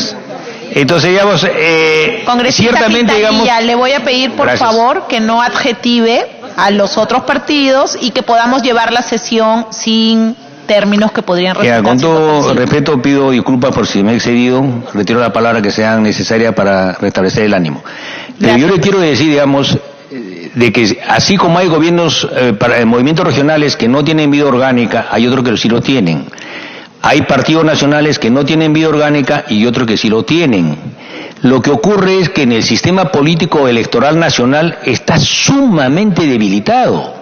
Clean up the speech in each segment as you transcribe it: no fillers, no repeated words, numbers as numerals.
Gracias. Entonces, digamos, ciertamente, digamos, le voy a pedir, por favor, que no adjetive a los otros partidos y que podamos llevar la sesión sin términos que podrían resultar. Con todo respeto, pido disculpas por si me he excedido, retiro las palabras que sean necesarias para restablecer el ánimo. Pero yo le quiero decir, digamos, de que así como hay gobiernos, movimientos regionales que no tienen vida orgánica, hay otros que sí lo tienen. Hay partidos nacionales que no tienen vida orgánica y otros que sí lo tienen. Lo que ocurre es que en el sistema político electoral nacional está sumamente debilitado.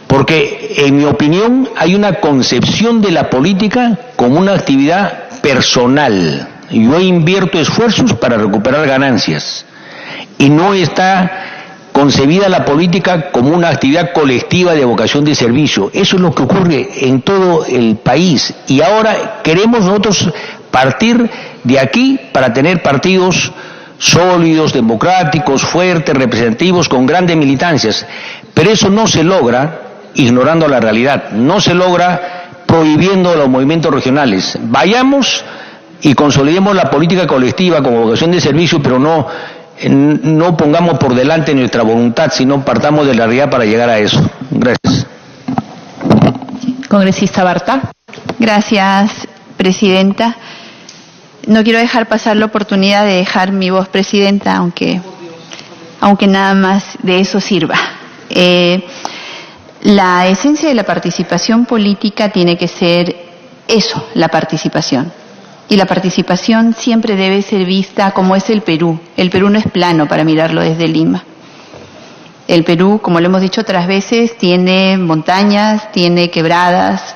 Porque, en mi opinión, hay una concepción de la política como una actividad personal. Yo invierto esfuerzos para recuperar ganancias. Y no está concebida la política como una actividad colectiva de vocación de servicio. Eso es lo que ocurre en todo el país. Y ahora queremos nosotros partir de aquí para tener partidos sólidos, democráticos, fuertes, representativos, con grandes militancias. Pero eso no se logra ignorando la realidad, no se logra prohibiendo los movimientos regionales. Vayamos y consolidemos la política colectiva como vocación de servicio, pero no pongamos por delante nuestra voluntad, sino partamos de la realidad para llegar a eso. Gracias. Congresista Barta. Gracias, presidenta. No quiero dejar pasar la oportunidad de dejar mi voz, presidenta, aunque nada más de eso sirva. La esencia de la participación política tiene que ser eso, la participación. Y la participación siempre debe ser vista como es el Perú. El Perú no es plano para mirarlo desde Lima. El Perú, como lo hemos dicho otras veces, tiene montañas, tiene quebradas,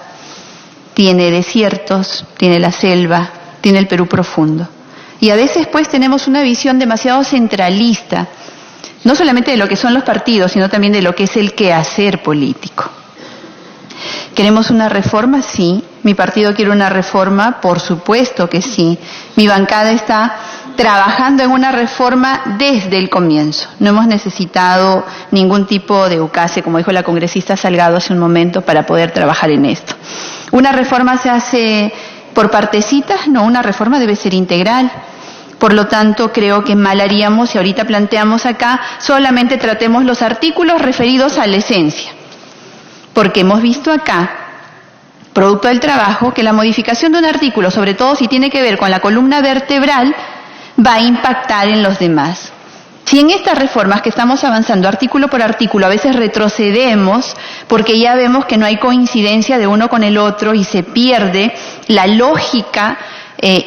tiene desiertos, tiene la selva, tiene el Perú profundo. Y a veces pues tenemos una visión demasiado centralista, no solamente de lo que son los partidos, sino también de lo que es el quehacer político. ¿Queremos una reforma? Sí. ¿Mi partido quiere una reforma? Por supuesto que sí. Mi bancada está trabajando en una reforma desde el comienzo. No hemos necesitado ningún tipo de ukase, como dijo la congresista Salgado hace un momento, para poder trabajar en esto. ¿Una reforma se hace por partecitas? No, una reforma debe ser integral. Por lo tanto, creo que mal haríamos si ahorita planteamos acá solamente tratemos los artículos referidos a la esencia. Porque hemos visto acá, producto del trabajo, que la modificación de un artículo, sobre todo si tiene que ver con la columna vertebral, va a impactar en los demás. Si en estas reformas que estamos avanzando artículo por artículo a veces retrocedemos porque ya vemos que no hay coincidencia de uno con el otro y se pierde la lógica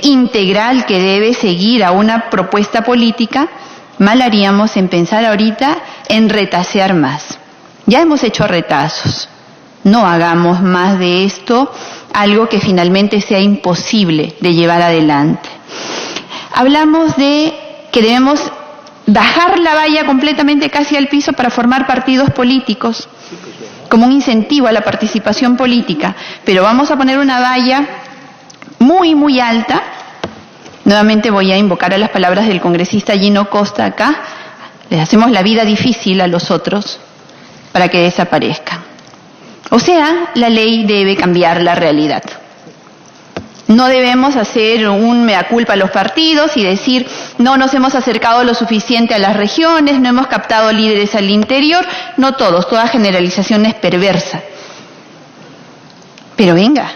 integral que debe seguir a una propuesta política, mal haríamos en pensar ahorita en retasear más. Ya hemos hecho retazos. No hagamos más de esto algo que finalmente sea imposible de llevar adelante. Hablamos de que debemos bajar la valla completamente casi al piso para formar partidos políticos, como un incentivo a la participación política, pero vamos a poner una valla muy, muy alta. Nuevamente voy a invocar a las palabras del congresista Gino Costa acá. Les hacemos la vida difícil a los otros para que desaparezcan. O sea, la ley debe cambiar la realidad. No debemos hacer un mea culpa a los partidos y decir no nos hemos acercado lo suficiente a las regiones, no hemos captado líderes al interior. No todos, toda generalización es perversa. Pero venga,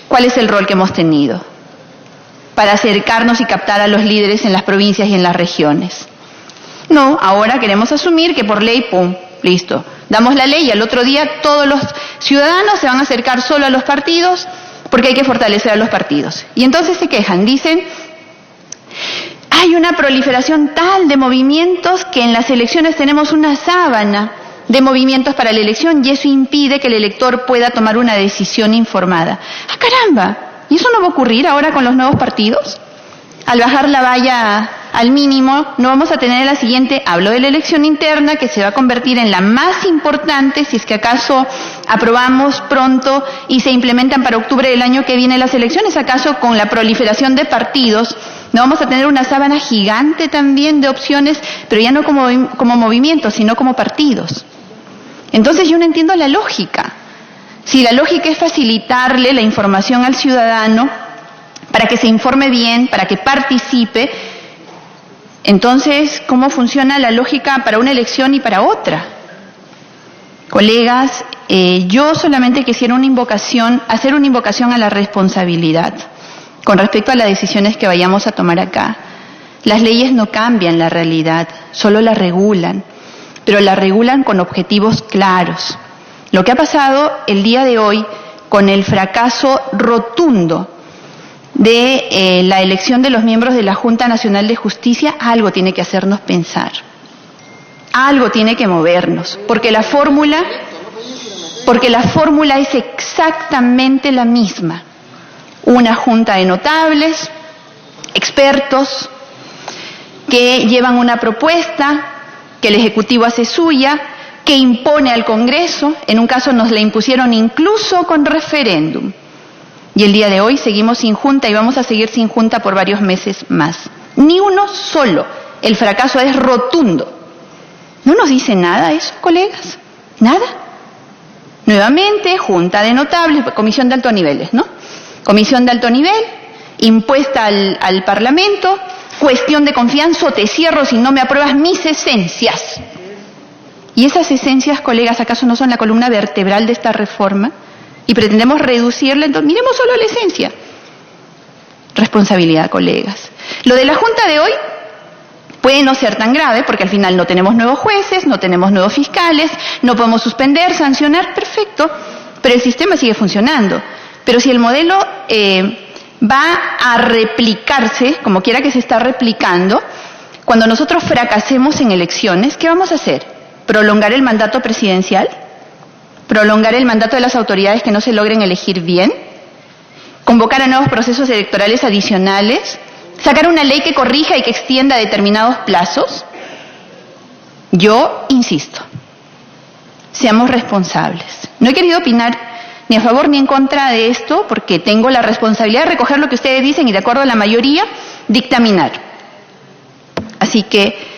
¿cuál es el rol que hemos tenido para acercarnos y captar a los líderes en las provincias y en las regiones? No, ahora queremos asumir que por ley, ¡pum!, listo. Damos la ley y al otro día todos los ciudadanos se van a acercar solo a los partidos porque hay que fortalecer a los partidos. Y entonces se quejan, dicen, hay una proliferación tal de movimientos que en las elecciones tenemos una sábana de movimientos para la elección y eso impide que el elector pueda tomar una decisión informada. ¡Ah, caramba! ¿Y eso no va a ocurrir ahora con los nuevos partidos? Al bajar la valla al mínimo, no vamos a tener la siguiente, hablo de la elección interna, que se va a convertir en la más importante, si es que acaso aprobamos pronto y se implementan para octubre del año que viene las elecciones, acaso con la proliferación de partidos, no vamos a tener una sábana gigante también de opciones, pero ya no como movimientos, sino como partidos. Entonces yo no entiendo la lógica. Si la lógica es facilitarle la información al ciudadano para que se informe bien, para que participe, entonces, ¿cómo funciona la lógica para una elección y para otra? Colegas, yo solamente quisiera hacer una invocación a la responsabilidad con respecto a las decisiones que vayamos a tomar acá. Las leyes no cambian la realidad, solo la regulan, pero la regulan con objetivos claros. Lo que ha pasado el día de hoy con el fracaso rotundo de la elección de los miembros de la Junta Nacional de Justicia, algo tiene que hacernos pensar, algo tiene que movernos, porque la fórmula es exactamente la misma. Una junta de notables, expertos, que llevan una propuesta que el Ejecutivo hace suya, que impone al Congreso, en un caso nos la impusieron incluso con referéndum. Y el día de hoy seguimos sin junta y vamos a seguir sin junta por varios meses más. Ni uno solo. El fracaso es rotundo. ¿No nos dice nada eso, colegas? ¿Nada? Nuevamente, junta de notables, comisión de alto niveles, ¿no? Comisión de alto nivel, impuesta al Parlamento, cuestión de confianza, o te cierro si no me apruebas mis esencias. ¿Y esas esencias, colegas, acaso no son la columna vertebral de esta reforma? Y pretendemos reducirla, entonces miremos solo la esencia. Responsabilidad, colegas. Lo de la Junta de hoy puede no ser tan grave, porque al final no tenemos nuevos jueces, no tenemos nuevos fiscales, no podemos suspender, sancionar, perfecto, pero el sistema sigue funcionando. Pero si el modelo va a replicarse, como quiera que se está replicando, cuando nosotros fracasemos en elecciones, ¿qué vamos a hacer? ¿Prolongar el mandato presidencial? ¿Prolongar el mandato de las autoridades que no se logren elegir bien? ¿Convocar a nuevos procesos electorales adicionales? ¿Sacar una ley que corrija y que extienda determinados plazos? Yo insisto, seamos responsables. No he querido opinar ni a favor ni en contra de esto, porque tengo la responsabilidad de recoger lo que ustedes dicen y, de acuerdo a la mayoría, dictaminar. Así que,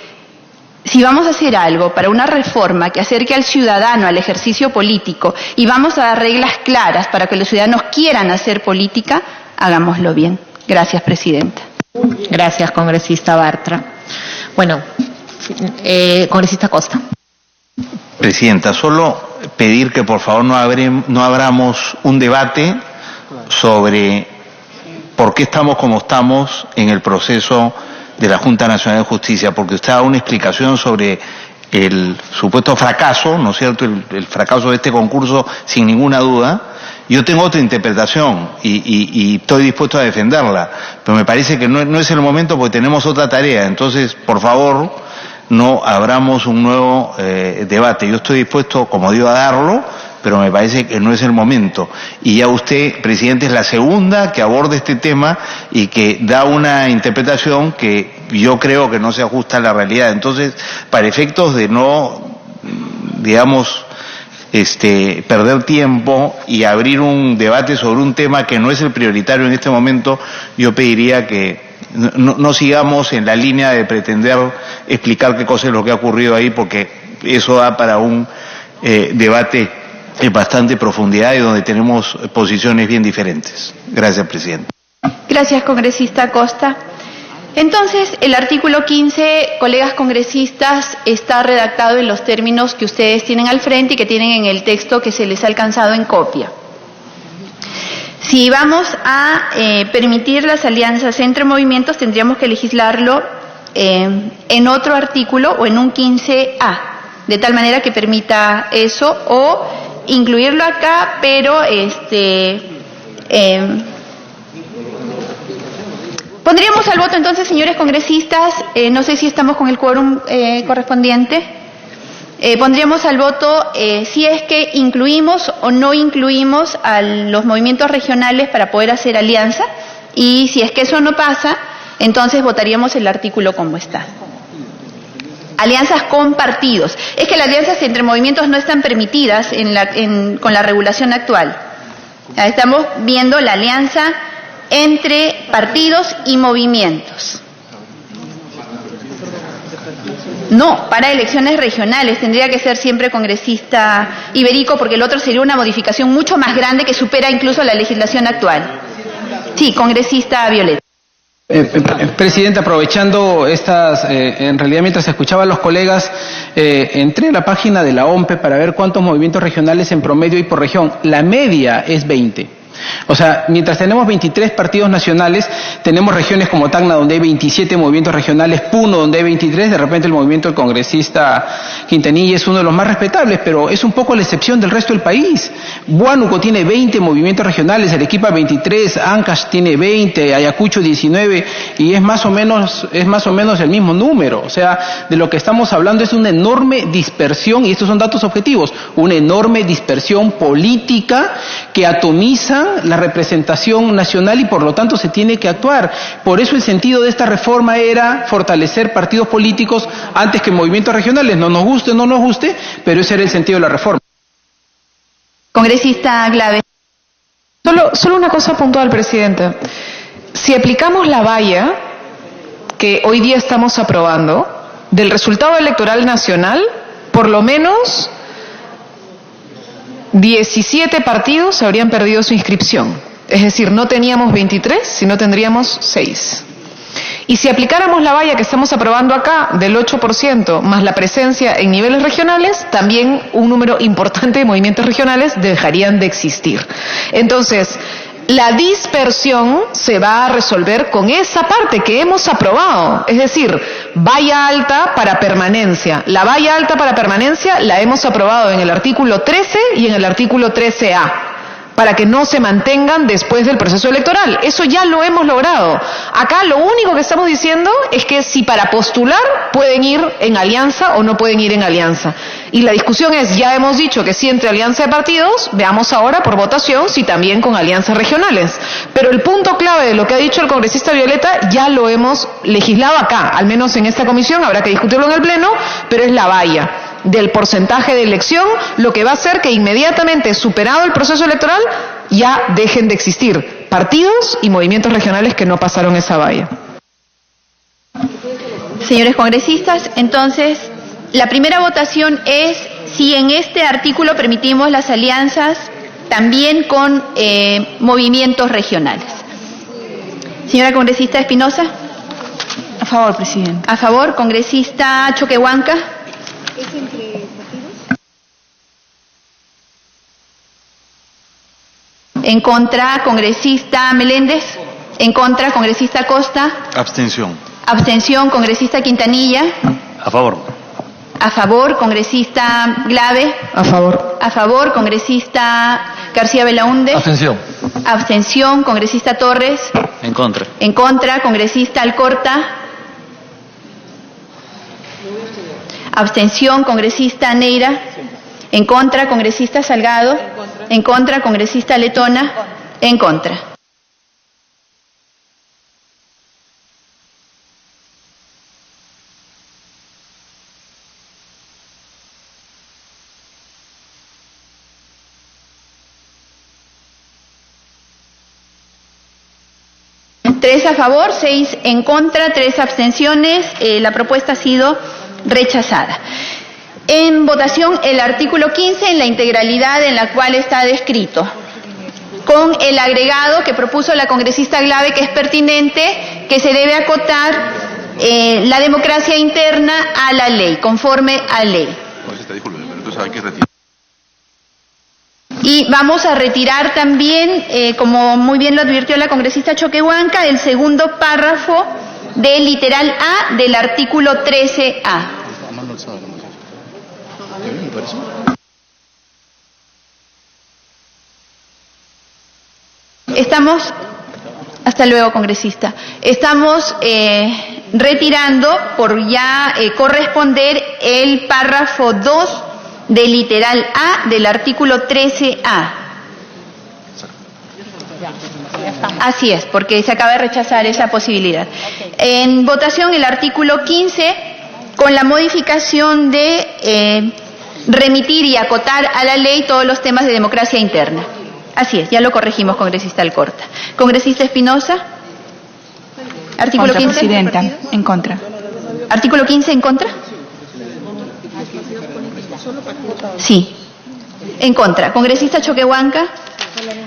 si vamos a hacer algo para una reforma que acerque al ciudadano al ejercicio político y vamos a dar reglas claras para que los ciudadanos quieran hacer política, hagámoslo bien. Gracias, presidenta. Gracias, congresista Bartra. Bueno, congresista Costa. Presidenta, solo pedir que por favor no abramos un debate sobre por qué estamos como estamos en el proceso de la Junta Nacional de Justicia, porque usted ha dado una explicación sobre el supuesto fracaso, ¿no es cierto?, el fracaso de este concurso sin ninguna duda. Yo tengo otra interpretación y estoy dispuesto a defenderla, pero me parece que no es el momento porque tenemos otra tarea. Entonces, por favor, no abramos un nuevo debate. Yo estoy dispuesto, como digo, a darlo, pero me parece que no es el momento. Y ya usted, presidente, es la segunda que aborda este tema y que da una interpretación que yo creo que no se ajusta a la realidad. Entonces, para efectos de no, digamos, perder tiempo y abrir un debate sobre un tema que no es el prioritario en este momento, yo pediría que no sigamos en la línea de pretender explicar qué cosa es lo que ha ocurrido ahí, porque eso da para un debate en bastante profundidad y donde tenemos posiciones bien diferentes. Gracias, presidente. Gracias, congresista Costa. Entonces, el artículo 15, colegas congresistas, está redactado en los términos que ustedes tienen al frente y que tienen en el texto que se les ha alcanzado en copia. Si vamos a permitir las alianzas entre movimientos, tendríamos que legislarlo en otro artículo o en un 15A, de tal manera que permita eso, o incluirlo acá, pero pondríamos al voto entonces, señores congresistas, no sé si estamos con el quórum correspondiente, pondríamos al voto si es que incluimos o no incluimos a los movimientos regionales para poder hacer alianza, y si es que eso no pasa, entonces votaríamos el artículo como está. Alianzas con partidos. Es que las alianzas entre movimientos no están permitidas con la regulación actual. Estamos viendo la alianza entre partidos y movimientos. No, para elecciones regionales tendría que ser siempre congresista ibérico, porque el otro sería una modificación mucho más grande que supera incluso la legislación actual. Sí, congresista Violeta. Presidenta, aprovechando en realidad mientras escuchaba a los colegas, entré a la página de la OMPE para ver cuántos movimientos regionales en promedio hay por región. La media es 20. O sea, mientras tenemos 23 partidos nacionales, tenemos regiones como Tacna donde hay 27 movimientos regionales, Puno donde hay 23, de repente el movimiento del congresista Quintanilla es uno de los más respetables, pero es un poco la excepción del resto del país. Huánuco tiene 20 movimientos regionales, Arequipa 23, Ancash tiene 20, Ayacucho 19, y es más o menos el mismo número. O sea, de lo que estamos hablando es una enorme dispersión, y estos son datos objetivos, una enorme dispersión política que atomiza la representación nacional y por lo tanto se tiene que actuar. Por eso el sentido de esta reforma era fortalecer partidos políticos antes que movimientos regionales. No nos guste o no nos guste, pero ese era el sentido de la reforma. Congresista Glave. Solo una cosa puntual, presidente. Si aplicamos la valla que hoy día estamos aprobando, del resultado electoral nacional, por lo menos 17 partidos habrían perdido su inscripción. Es decir, no teníamos 23, sino tendríamos 6. Y si aplicáramos la valla que estamos aprobando acá, del 8%, más la presencia en niveles regionales, también un número importante de movimientos regionales dejarían de existir. Entonces, la dispersión se va a resolver con esa parte que hemos aprobado, es decir, valla alta para permanencia. La valla alta para permanencia la hemos aprobado en el artículo 13 y en el artículo 13A, para que no se mantengan después del proceso electoral. Eso ya lo hemos logrado. Acá lo único que estamos diciendo es que si para postular pueden ir en alianza o no pueden ir en alianza. Y la discusión es, ya hemos dicho que sí entre alianza de partidos, veamos ahora por votación si también con alianzas regionales. Pero el punto clave de lo que ha dicho el congresista Violeta ya lo hemos legislado acá, al menos en esta comisión, habrá que discutirlo en el Pleno, pero es la valla del porcentaje de elección, lo que va a hacer que inmediatamente superado el proceso electoral ya dejen de existir partidos y movimientos regionales que no pasaron esa valla. Señores congresistas, entonces la primera votación es si en este artículo permitimos las alianzas también con movimientos regionales. Señora congresista Espinosa. A favor, presidente. A favor, congresista Choquehuanca. En contra, congresista Meléndez. En contra, congresista Costa. Abstención. Abstención, congresista Quintanilla. A favor. A favor, congresista Glave. A favor. A favor, congresista García Belaúnde. Abstención. Abstención, congresista Torres. En contra. En contra, congresista Alcorta. Abstención, congresista Neira. En contra, congresista Salgado. En contra, congresista Letona. En contra. Tres a favor, 6 en contra, 3 abstenciones. La propuesta ha sido rechazada. En votación el artículo 15 en la integralidad en la cual está descrito, con el agregado que propuso la congresista Glave, que es pertinente, que se debe acotar la democracia interna a la ley, conforme a ley. Y vamos a retirar también, como muy bien lo advirtió la congresista Choquehuanca, el segundo párrafo del literal A del artículo 13A. Estamos, hasta luego congresista, estamos retirando por ya corresponder el párrafo 2 del literal A del artículo 13A. Así es, porque se acaba de rechazar esa posibilidad. En votación el artículo 15 con la modificación de remitir y acotar a la ley todos los temas de democracia interna. Así es, ya lo corregimos, congresista Alcorta. Congresista Espinosa. Artículo 15. Presidenta, en contra. Artículo 15 en contra. Sí. En contra. Congresista Choquehuanca.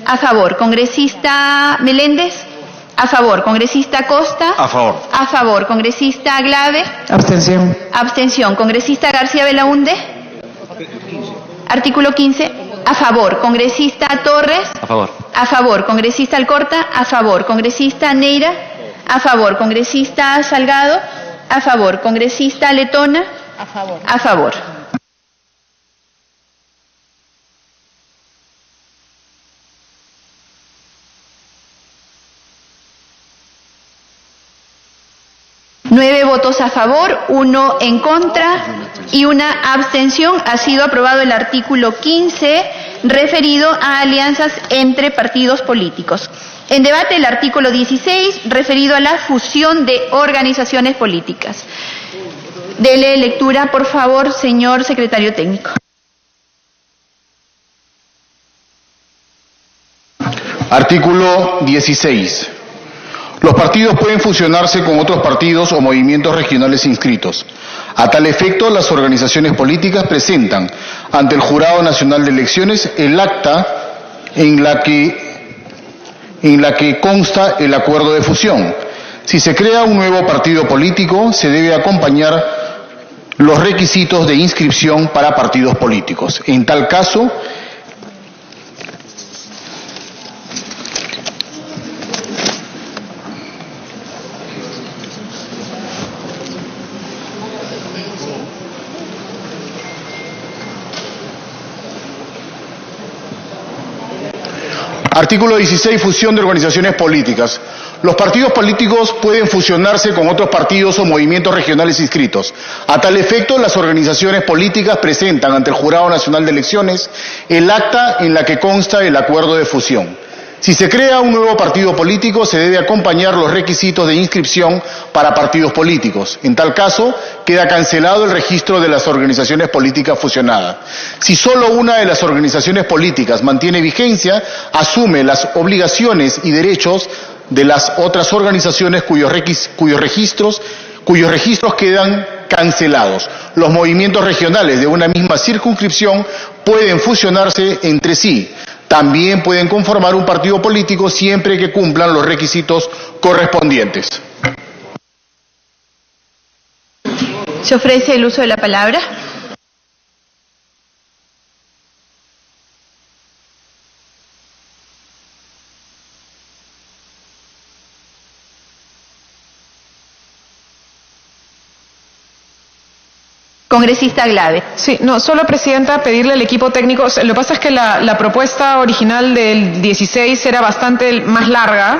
A favor. Congresista Meléndez. A favor. Congresista Costa. A favor. A favor. Congresista Glave. Abstención. Abstención. Congresista García Belaunde. Artículo 15. A favor. Congresista Torres. A favor. A favor. Congresista Alcorta. A favor. Congresista Neira. A favor. Congresista Salgado. A favor. Congresista Letona. A favor. A favor. Nueve votos a favor, 1 en contra y una abstención. Ha sido aprobado el artículo 15 referido a alianzas entre partidos políticos. En debate el artículo 16 referido a la fusión de organizaciones políticas. Dele lectura, por favor, señor secretario técnico. Artículo 16. Los partidos pueden fusionarse con otros partidos o movimientos regionales inscritos. A tal efecto, las organizaciones políticas presentan ante el Jurado Nacional de Elecciones el acta en la que consta el acuerdo de fusión. Si se crea un nuevo partido político, se debe acompañar los requisitos de inscripción para partidos políticos. En tal caso, Artículo 16. Fusión de organizaciones políticas. Los partidos políticos pueden fusionarse con otros partidos o movimientos regionales inscritos. A tal efecto, las organizaciones políticas presentan ante el Jurado Nacional de Elecciones el acta en la que consta el acuerdo de fusión. Si se crea un nuevo partido político, se debe acompañar los requisitos de inscripción para partidos políticos. En tal caso, queda cancelado el registro de las organizaciones políticas fusionadas. Si solo una de las organizaciones políticas mantiene vigencia, asume las obligaciones y derechos de las otras organizaciones cuyos registros quedan cancelados. Los movimientos regionales de una misma circunscripción pueden fusionarse entre sí. También pueden conformar un partido político siempre que cumplan los requisitos correspondientes. ¿Se ofrece el uso de la palabra? Congresista Glave. Sí, no, solo, Presidenta, pedirle al equipo técnico, lo que pasa es que la propuesta original del 16 era bastante más larga,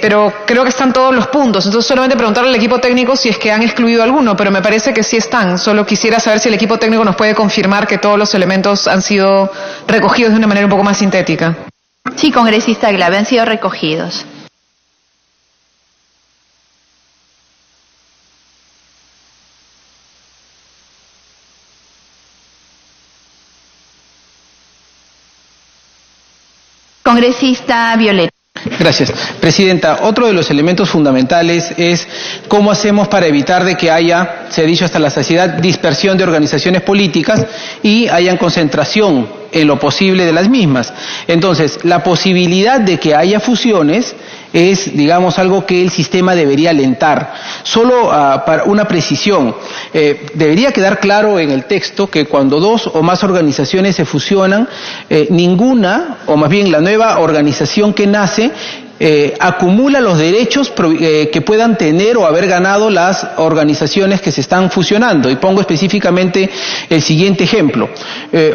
pero creo que están todos los puntos, entonces solamente preguntarle al equipo técnico si es que han excluido alguno, pero me parece que sí están, solo quisiera saber si el equipo técnico nos puede confirmar que todos los elementos han sido recogidos de una manera un poco más sintética. Sí, congresista Glave, han sido recogidos. Congresista Violeta. Gracias. Presidenta, otro de los elementos fundamentales es cómo hacemos para evitar de que haya, se ha dicho hasta la saciedad, dispersión de organizaciones políticas y hayan concentración en lo posible de las mismas. Entonces, la posibilidad de que haya fusiones es, digamos, algo que el sistema debería alentar. Solo para una precisión, debería quedar claro en el texto que cuando dos o más organizaciones se fusionan, ninguna, o más bien la nueva organización que nace, acumula los derechos que puedan tener o haber ganado las organizaciones que se están fusionando. Y pongo específicamente el siguiente ejemplo.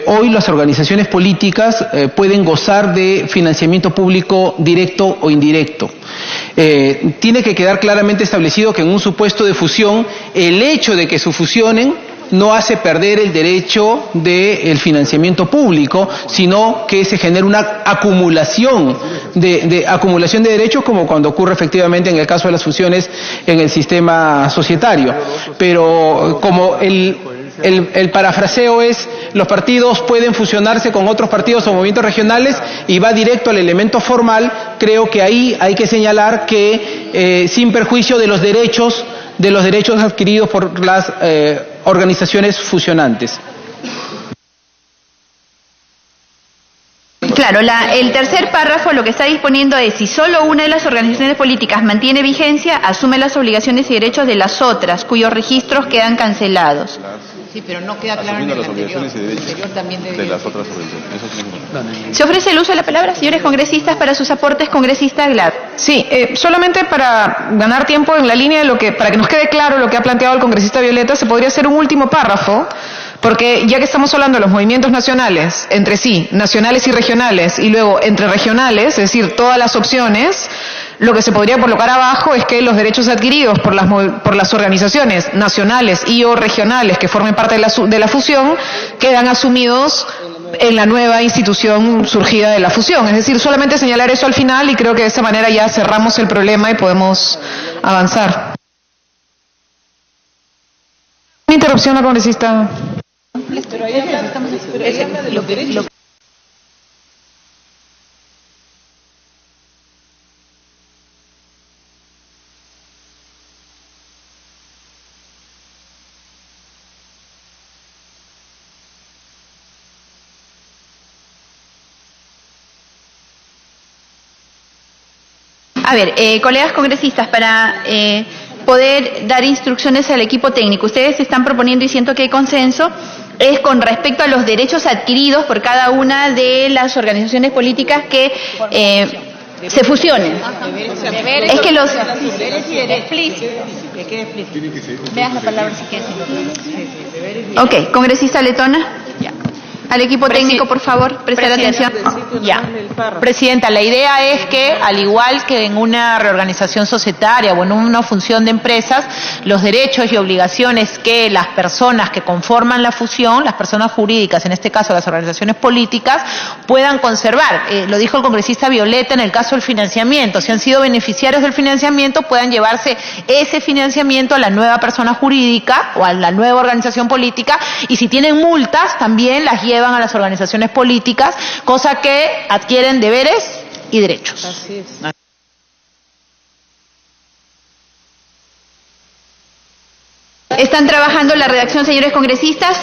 Hoy las organizaciones políticas pueden gozar de financiamiento público directo o indirecto. Tiene que quedar claramente establecido que en un supuesto de fusión, el hecho de que se fusionen no hace perder el derecho del financiamiento público, sino que se genera una acumulación de derechos, como cuando ocurre efectivamente en el caso de las fusiones en el sistema societario. Pero como el parafraseo es, los partidos pueden fusionarse con otros partidos o movimientos regionales y va directo al elemento formal, creo que ahí hay que señalar que sin perjuicio de los derechos adquiridos por las organizaciones fusionantes. claro, el tercer párrafo lo que está disponiendo es: si solo una de las organizaciones políticas mantiene vigencia, asume las obligaciones y derechos de las otras, cuyos registros quedan cancelados. Sí, pero no queda claro en el anterior. También de las otras organizaciones. Se ofrece el uso de la palabra, señores congresistas, para sus aportes. Congresista Aguilar. Sí, solamente para ganar tiempo en la línea de para que nos quede claro lo que ha planteado el congresista Violeta, se podría hacer un último párrafo, porque ya que estamos hablando de los movimientos nacionales entre sí, nacionales y regionales, y luego entre regionales, es decir, todas las opciones, lo que se podría colocar abajo es que los derechos adquiridos por las organizaciones nacionales y o regionales que formen parte de la fusión quedan asumidos en la nueva institución surgida de la fusión. Es decir, solamente señalar eso al final, y creo que de esa manera ya cerramos el problema y podemos avanzar. Una interrupción, la congresista. A ver, colegas congresistas, para poder dar instrucciones al equipo técnico, ustedes están proponiendo, y siento que hay consenso, es con respecto a los derechos adquiridos por cada una de las organizaciones políticas que se fusionen. Es que los... Veas la palabra si quieres. Ok, congresista Letona. Al equipo técnico, por favor, prestar atención. Ya. Presidenta, la idea es que, al igual que en una reorganización societaria o en una función de empresas, los derechos y obligaciones que las personas que conforman la fusión, las personas jurídicas, en este caso las organizaciones políticas, puedan conservar. Lo dijo el congresista Violeta en el caso del financiamiento. Si han sido beneficiarios del financiamiento, puedan llevarse ese financiamiento a la nueva persona jurídica o a la nueva organización política, y si tienen multas, también las llevan a las organizaciones políticas, cosa que adquieren deberes y derechos. Así es. ¿Están trabajando la redacción, señores congresistas?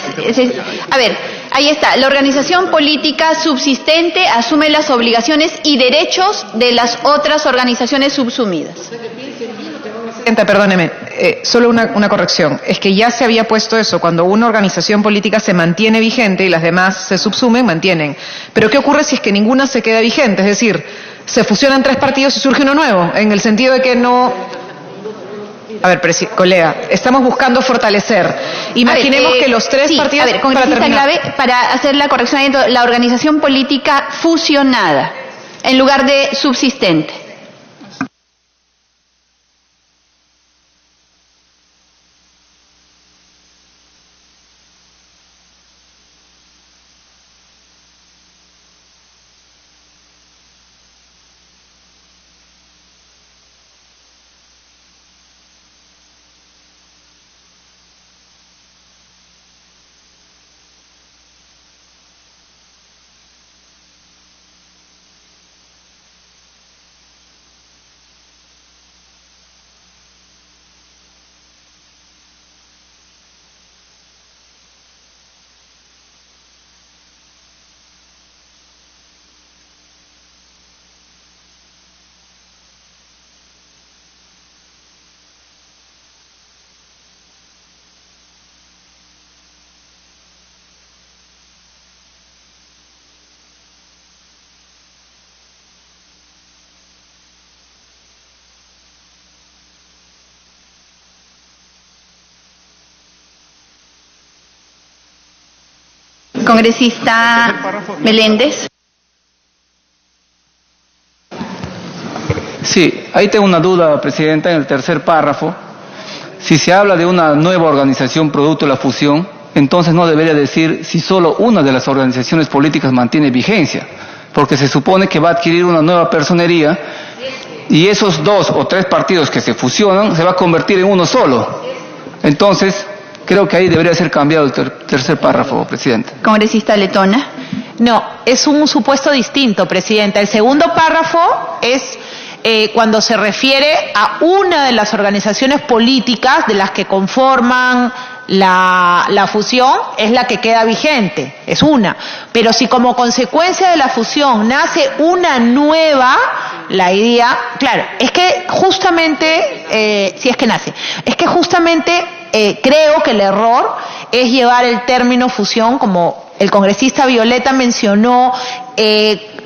A ver, ahí está. La organización política subsistente asume las obligaciones y derechos de las otras organizaciones subsumidas. Perdóneme, solo una corrección. Es que ya se había puesto eso, cuando una organización política se mantiene vigente y las demás se subsumen, mantienen. Pero ¿qué ocurre si es que ninguna se queda vigente? Es decir, se fusionan 3 partidos y surge uno nuevo, en el sentido de que no... A ver, colega, estamos buscando fortalecer. Imaginemos que los 3 partidos... A ver, congresista clave, para hacer la corrección, la organización política fusionada, en lugar de subsistente. Congresista Meléndez. Sí, ahí tengo una duda, Presidenta, en el tercer párrafo. Si se habla de una nueva organización producto de la fusión, entonces no debería decir si solo una de las organizaciones políticas mantiene vigencia, porque se supone que va a adquirir una nueva personería y esos 2 o 3 partidos que se fusionan se va a convertir en uno solo. Entonces, creo que ahí debería ser cambiado el tercer párrafo, Presidenta. Congresista Letona. No, es un supuesto distinto, Presidenta. El segundo párrafo es cuando se refiere a una de las organizaciones políticas de las que conforman la fusión es la que queda vigente, es una. Pero si como consecuencia de la fusión nace una nueva, la idea, claro, es que justamente, si es que nace, es que justamente creo que el error es llevar el término fusión, como el congresista Violeta mencionó,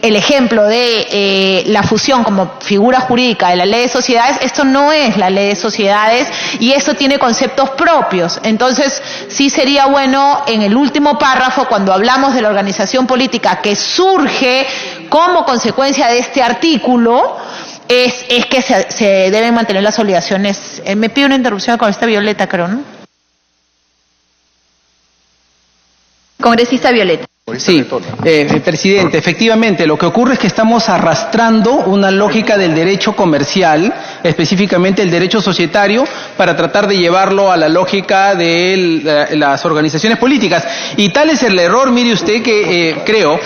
el ejemplo de la fusión como figura jurídica de la ley de sociedades. Esto no es la ley de sociedades y esto tiene conceptos propios. Entonces, sí sería bueno en el último párrafo, cuando hablamos de la organización política que surge como consecuencia de este artículo, es que se deben mantener las obligaciones. Me pido una interrupción con esta Violeta, creo, ¿no? Congresista Violeta. Sí, presidente, efectivamente, lo que ocurre es que estamos arrastrando una lógica del derecho comercial, específicamente el derecho societario, para tratar de llevarlo a la lógica de las organizaciones políticas. Y tal es el error, mire usted, que creo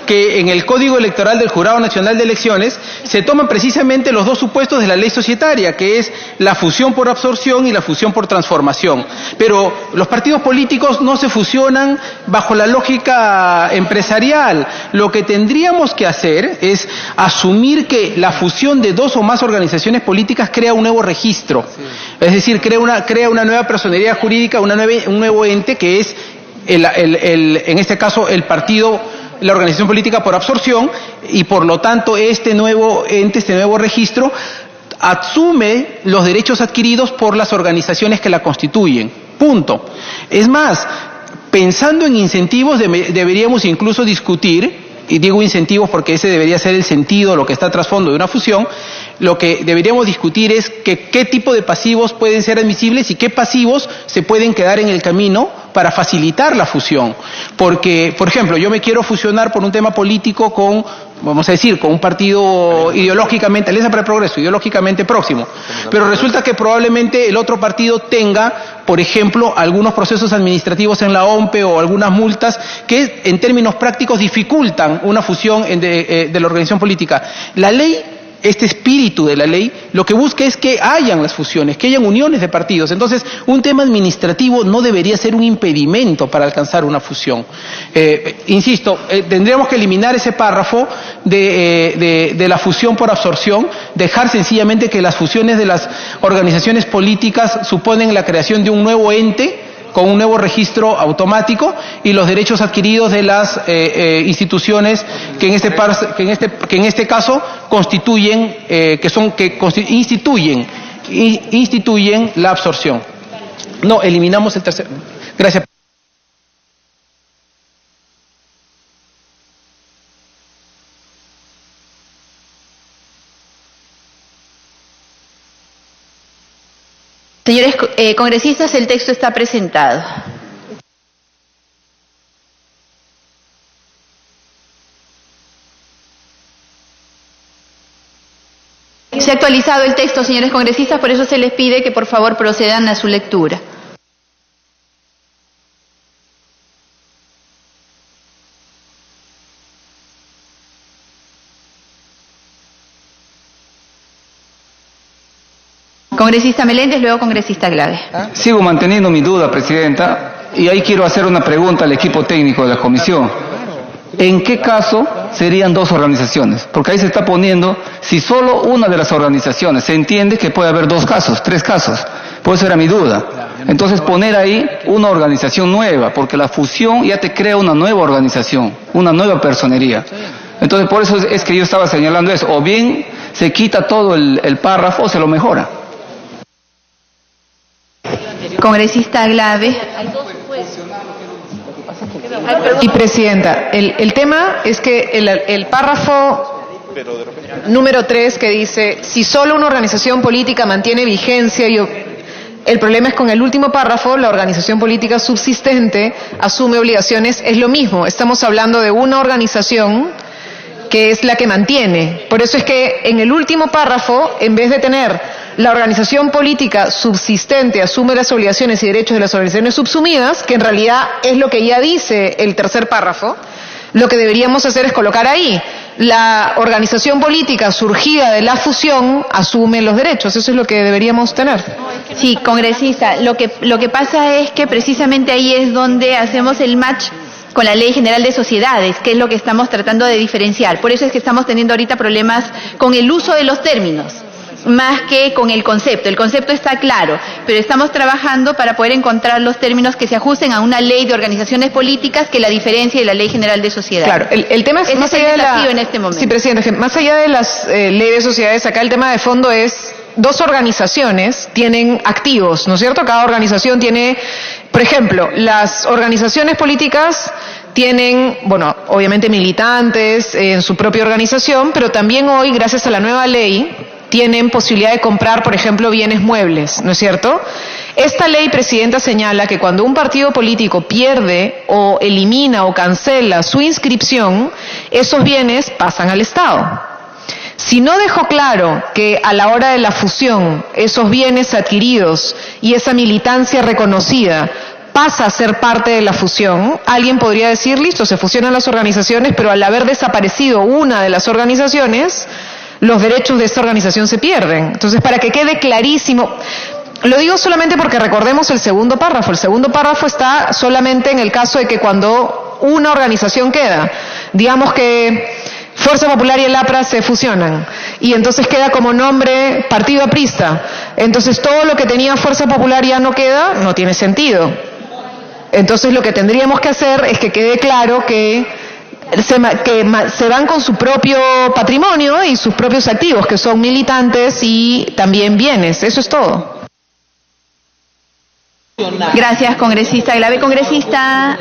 que en el Código Electoral del Jurado Nacional de Elecciones se toman precisamente los dos supuestos de la ley societaria, que es la fusión por absorción y la fusión por transformación. Pero los partidos políticos no se fusionan bajo la lógica empresarial. Lo que tendríamos que hacer es asumir que la fusión de dos o más organizaciones políticas crea un nuevo registro. Es decir, crea una nueva personería jurídica, un nuevo ente que es, en este caso, el partido, la organización política por absorción, y por lo tanto este nuevo ente, este nuevo registro, asume los derechos adquiridos por las organizaciones que la constituyen. Punto. Es más, pensando en incentivos, deberíamos incluso discutir, y digo incentivos porque ese debería ser el sentido, lo que está trasfondo de una fusión. Lo que deberíamos discutir es qué tipo de pasivos pueden ser admisibles y qué pasivos se pueden quedar en el camino para facilitar la fusión. Porque, por ejemplo, yo me quiero fusionar por un tema político con, vamos a decir, con un partido ideológicamente, Alianza para el Progreso, ideológicamente próximo. Pero resulta que probablemente el otro partido tenga, por ejemplo, algunos procesos administrativos en la OMPE o algunas multas que en términos prácticos dificultan una fusión de la organización política. La ley, este espíritu de la ley, lo que busca es que hayan las fusiones, que hayan uniones de partidos. Entonces, un tema administrativo no debería ser un impedimento para alcanzar una fusión. Insisto, tendríamos que eliminar ese párrafo de la fusión por absorción, dejar sencillamente que las fusiones de las organizaciones políticas suponen la creación de un nuevo ente con un nuevo registro automático, y los derechos adquiridos de las instituciones que en este caso constituyen, instituyen la absorción. No, eliminamos el tercer. Gracias. Señores congresistas, el texto está presentado. Se ha actualizado el texto, señores congresistas, por eso se les pide que por favor procedan a su lectura. Congresista Meléndez, luego congresista Glave. Sigo manteniendo mi duda, presidenta, y ahí quiero hacer una pregunta al equipo técnico de la comisión. ¿En qué caso serían dos organizaciones? Porque ahí se está poniendo, si solo una de las organizaciones, se entiende que puede haber dos casos, tres casos. Por eso era mi duda. Entonces poner ahí una organización nueva, porque la fusión ya te crea una nueva organización, una nueva personería. Entonces por eso es que yo estaba señalando eso. O bien se quita todo el párrafo o se lo mejora. Congresista Glave. Y presidenta, el tema es que el párrafo número 3 que dice, si solo una organización política mantiene vigencia, el problema es con el último párrafo, la organización política subsistente asume obligaciones, es lo mismo, estamos hablando de una organización que es la que mantiene. Por eso es que en el último párrafo, en vez de tener la organización política subsistente asume las obligaciones y derechos de las organizaciones subsumidas, que en realidad es lo que ya dice el tercer párrafo, lo que deberíamos hacer es colocar ahí, la organización política surgida de la fusión asume los derechos. Eso es lo que deberíamos tener. Sí, congresista, lo que pasa es que precisamente ahí es donde hacemos el match con la Ley General de Sociedades, que es lo que estamos tratando de diferenciar. Por eso es que estamos teniendo ahorita problemas con el uso de los términos, más que con el concepto. El concepto está claro, pero estamos trabajando para poder encontrar los términos que se ajusten a una ley de organizaciones políticas que la diferencia de la Ley General de Sociedades. Claro, el tema es más allá de la... en este momento. Sí, presidente, más allá de las leyes de sociedades, acá el tema de fondo es: dos organizaciones tienen activos, ¿no es cierto? Cada organización tiene, por ejemplo, las organizaciones políticas tienen, bueno, obviamente militantes en su propia organización, pero también hoy, gracias a la nueva ley, tienen posibilidad de comprar, por ejemplo, bienes muebles, ¿no es cierto? Esta ley, presidenta, señala que cuando un partido político pierde o elimina o cancela su inscripción, esos bienes pasan al Estado. Si no dejó claro que a la hora de la fusión esos bienes adquiridos y esa militancia reconocida pasa a ser parte de la fusión, alguien podría decir, listo, se fusionan las organizaciones, pero al haber desaparecido una de las organizaciones, los derechos de esta organización se pierden. Entonces, para que quede clarísimo, lo digo solamente porque recordemos el segundo párrafo. El segundo párrafo está solamente en el caso de que cuando una organización queda, digamos que Fuerza Popular y el APRA se fusionan y entonces queda como nombre Partido Aprista. Entonces todo lo que tenía Fuerza Popular ya no queda, no tiene sentido. Entonces lo que tendríamos que hacer es que quede claro que se van con su propio patrimonio y sus propios activos, que son militantes y también bienes. Eso es todo. Gracias, congresista. Grave, congresista.